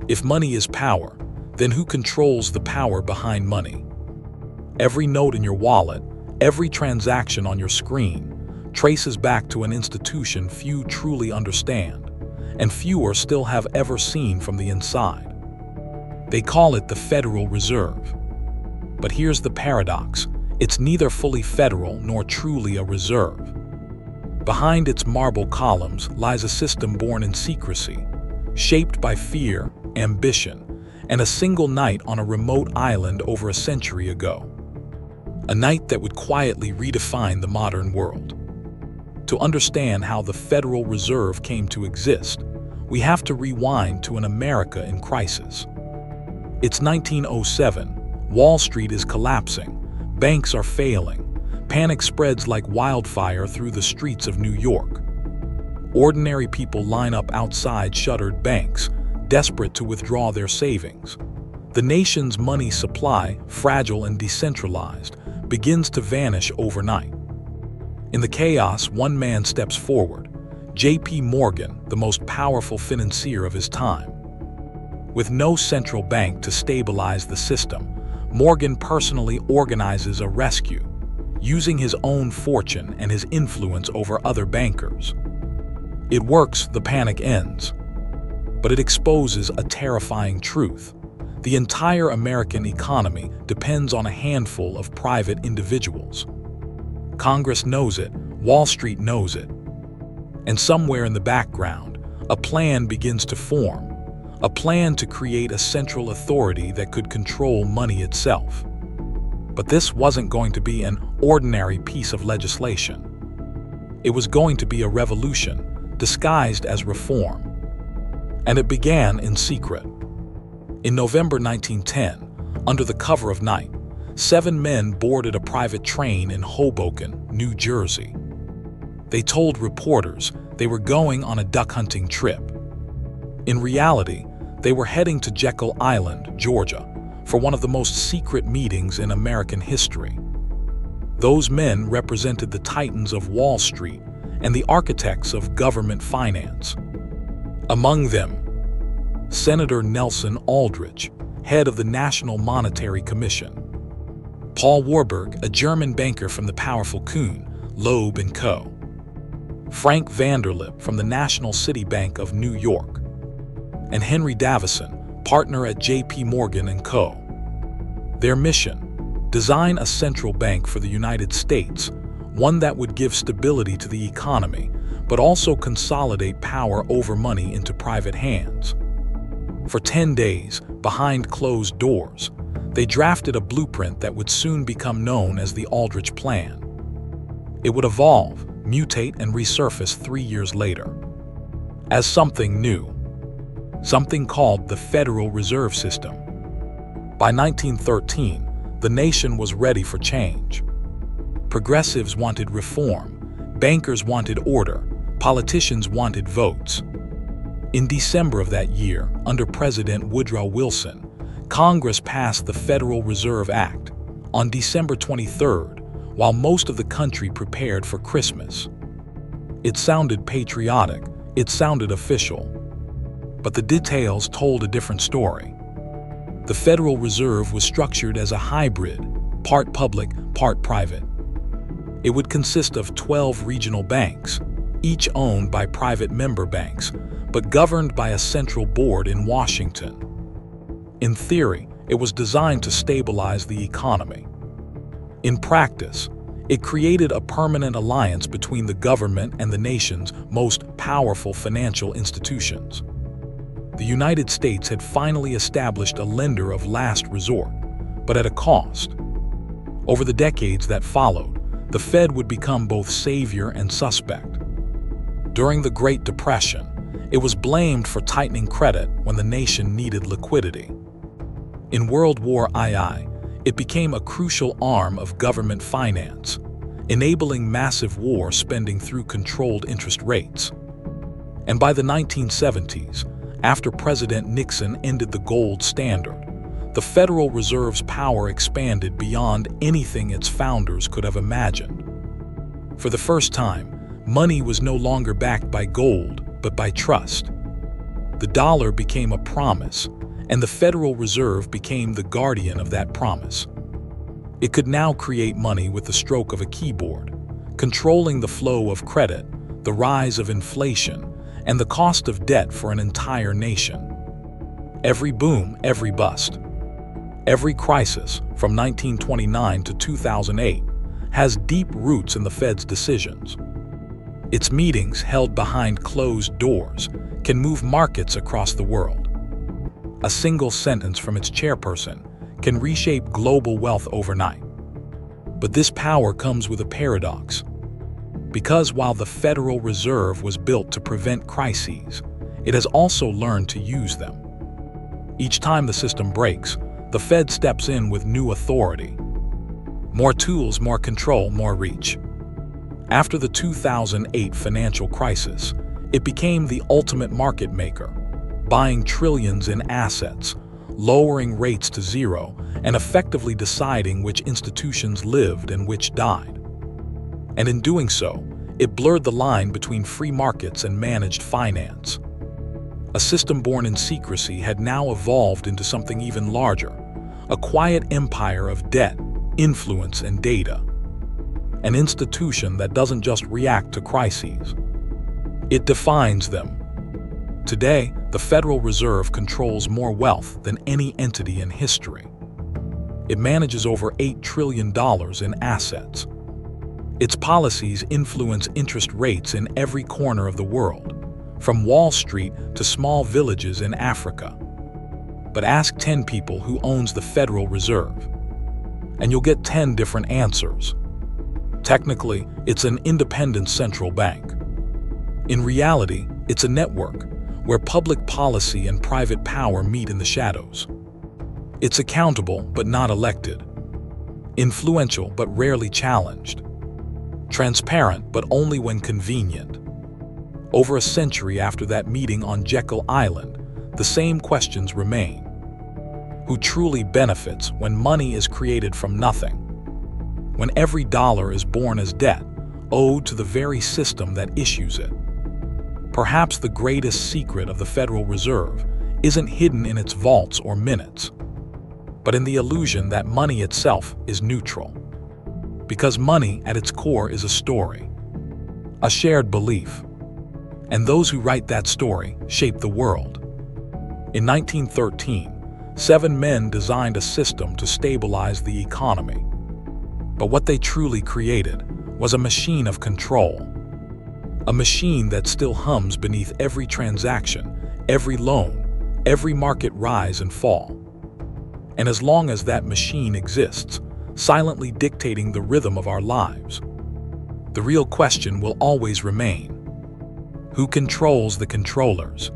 If money is power, then who controls the power behind money? Every note in your wallet, every transaction on your screen, traces back to an institution few truly understand, and fewer still have ever seen from the inside. They call it the Federal Reserve. But here's the paradox: it's neither fully federal nor truly a reserve. Behind its marble columns lies a system born in secrecy, shaped by fear, ambition, and a single night on a remote island over a century ago. A night that would quietly redefine the modern world. To understand how the Federal Reserve came to exist, we have to rewind to an America in crisis. It's 1907. Wall Street is collapsing. Banks are failing. Panic spreads like wildfire through the streets of New York. Ordinary people line up outside shuttered banks, desperate to withdraw their savings. The nation's money supply, fragile and decentralized, begins to vanish overnight. In the chaos, one man steps forward: J.P. Morgan, the most powerful financier of his time. With no central bank to stabilize the system, Morgan personally organizes a rescue, using his own fortune and his influence over other bankers. It works, the panic ends. But it exposes a terrifying truth. The entire American economy depends on a handful of private individuals. Congress knows it, Wall Street knows it. And somewhere in the background, a plan begins to form. A plan to create a central authority that could control money itself. But this wasn't going to be an ordinary piece of legislation. It was going to be a revolution, disguised as reform. And it began in secret. In November 1910, under the cover of night, 7 men boarded a private train in Hoboken, New Jersey. They told reporters they were going on a duck hunting trip. In reality, they were heading to Jekyll Island, Georgia, for one of the most secret meetings in American history. Those men represented the titans of Wall Street and the architects of government finance. Among them, Senator Nelson Aldrich, head of the National Monetary Commission; Paul Warburg, a German banker from the powerful Kuhn, Loeb & Co.; Frank Vanderlip from the National City Bank of New York; and Henry Davison, partner at J.P. Morgan & Co. Their mission: design a central bank for the United States, one that would give stability to the economy, but also consolidate power over money into private hands. For 10 days, behind closed doors, they drafted a blueprint that would soon become known as the Aldrich Plan. It would evolve, mutate, and resurface 3 years later as something new, something called the Federal Reserve System. By 1913, the nation was ready for change. Progressives wanted reform, bankers wanted order, politicians wanted votes. In December of that year, under President Woodrow Wilson, Congress passed the Federal Reserve Act on December 23rd, while most of the country prepared for Christmas. It sounded patriotic, it sounded official. But the details told a different story. The Federal Reserve was structured as a hybrid, part public, part private. It would consist of 12 regional banks, each owned by private member banks, but governed by a central board in Washington. In theory, it was designed to stabilize the economy. In practice, it created a permanent alliance between the government and the nation's most powerful financial institutions. The United States had finally established a lender of last resort, but at a cost. Over the decades that followed, the Fed would become both savior and suspect. During the Great Depression, it was blamed for tightening credit when the nation needed liquidity. In World War II, it became a crucial arm of government finance, enabling massive war spending through controlled interest rates. And by the 1970s, after President Nixon ended the gold standard, the Federal Reserve's power expanded beyond anything its founders could have imagined. For the first time, money was no longer backed by gold, but by trust. The dollar became a promise, and the Federal Reserve became the guardian of that promise. It could now create money with the stroke of a keyboard, controlling the flow of credit, the rise of inflation, and the cost of debt for an entire nation. Every boom, every bust, every crisis from 1929 to 2008 has deep roots in the Fed's decisions. Its meetings, held behind closed doors, can move markets across the world. A single sentence from its chairperson can reshape global wealth overnight. But this power comes with a paradox. Because while the Federal Reserve was built to prevent crises, it has also learned to use them. Each time the system breaks, the Fed steps in with new authority. More tools, more control, more reach. After the 2008 financial crisis, it became the ultimate market maker, buying trillions in assets, lowering rates to zero, and effectively deciding which institutions lived and which died. And in doing so, it blurred the line between free markets and managed finance. A system born in secrecy had now evolved into something even larger, a quiet empire of debt, influence, and data. An institution that doesn't just react to crises. It defines them. Today, the Federal Reserve controls more wealth than any entity in history. It manages over $8 trillion in assets. Its policies influence interest rates in every corner of the world, from Wall Street to small villages in Africa. But ask 10 people who owns the Federal Reserve, and you'll get 10 different answers. Technically, it's an independent central bank. In reality, it's a network where public policy and private power meet in the shadows. It's accountable but not elected, influential but rarely challenged, transparent but only when convenient. Over a century after that meeting on Jekyll Island, the same questions remain. Who truly benefits when money is created from nothing? When every dollar is born as debt, owed to the very system that issues it? Perhaps the greatest secret of the Federal Reserve isn't hidden in its vaults or minutes, but in the illusion that money itself is neutral. Because money at its core is a story, a shared belief, and those who write that story shape the world. In 1913, 7 men designed a system to stabilize the economy. But what they truly created was a machine of control. A machine that still hums beneath every transaction, every loan, every market rise and fall. And as long as that machine exists, silently dictating the rhythm of our lives, the real question will always remain: who controls the controllers?